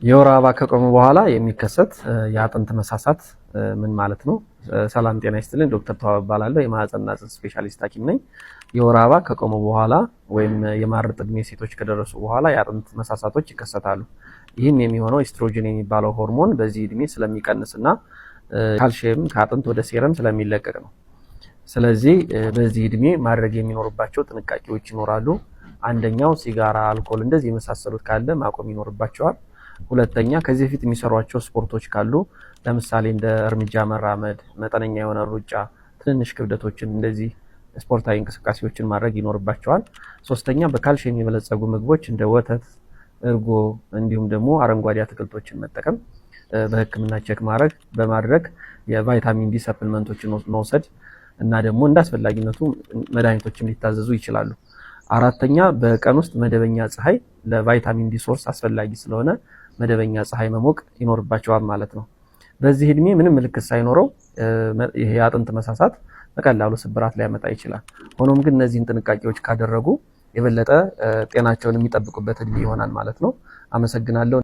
የወር አበባ ከቆመ በኋላ የሚከሰት የአጥንት መሳሳት ምን ማለት ነው? ሰላም ጤና ይስጥልኝ። ዶክተር ተዋብ እባላለሁ። የማህፀንና ጽንስ ስፔሻሊስት ሐኪም ነኝ። የወር አበባ ከቆመ በኋላ ወይም የማረጥ ዕድሜ ሴቶች ከደረሱ በኋላ የአጥንት መሳሳቶች ይከሰታሉ። ይህም የሚሆነው ኤስትሮጅን የሚባለው ሆርሞን በዚህ ዕድሜ ስለሚቀንስና ካልሲየም ከአጥንት ወደ ሴረም ስለሚለቀቅ ነው። ስለዚህ በዚህ ዕድሜ ማድረግ የሚኖርባቸው ጥንቃቄዎች ይኖራሉ። አንደኛው ሲጋራ፣ አልኮል እንደዚህ የመሳሰሉት ካለ ማቆም ይኖርባቸዋል። ሁለተኛ ከዚህ በፊት የሚሰሯቸው ስፖርቶች ካሉ ለምሳሌ እንደ እርምጃ መራመድ፣ መጠነኛ የሆነ ሩጫ፣ ትንንሽ ክብደቶችን እንደዚህ ስፖርታዊ እንቅስቃሴዎችን ማድረግ ይኖርባቸዋል። ሶስተኛ በካልሲየም የበለጸጉ ምግቦች እንደ ወተት፣ እርጎ እንዲሁም ደግሞ አረንጓዴ አትክልቶችን መጠቀም፣ በሕክምና ቼክ በማድረግ የቫይታሚን ዲ ሰፕሊመንቶችን መውሰድ እና ደግሞ እንደ አስፈላጊነቱ መድኃኒቶችም ሊታዘዙ ይችላሉ። አራተኛ በቀን ውስጥ መደበኛ ፀሐይ ለቫይታሚን ዲ ሶርስ አስፈላጊ ስለሆነ መደበኛ ፀሐይ መሞቅ ይኖርባቸዋል ማለት ነው። በዚህ ዕድሜ ምንም ምልክት ሳይኖረው ይሄ የአጥንት መሳሳት በቀላሉ ስብራት ሊያመጣ ይችላል። ሆኖም ግን እነዚህን ጥንቃቄዎች ካደረጉ የበለጠ ጤናቸውን የሚጠብቁበት ዕድሜ ይሆናል ማለት ነው። አመሰግናለሁ።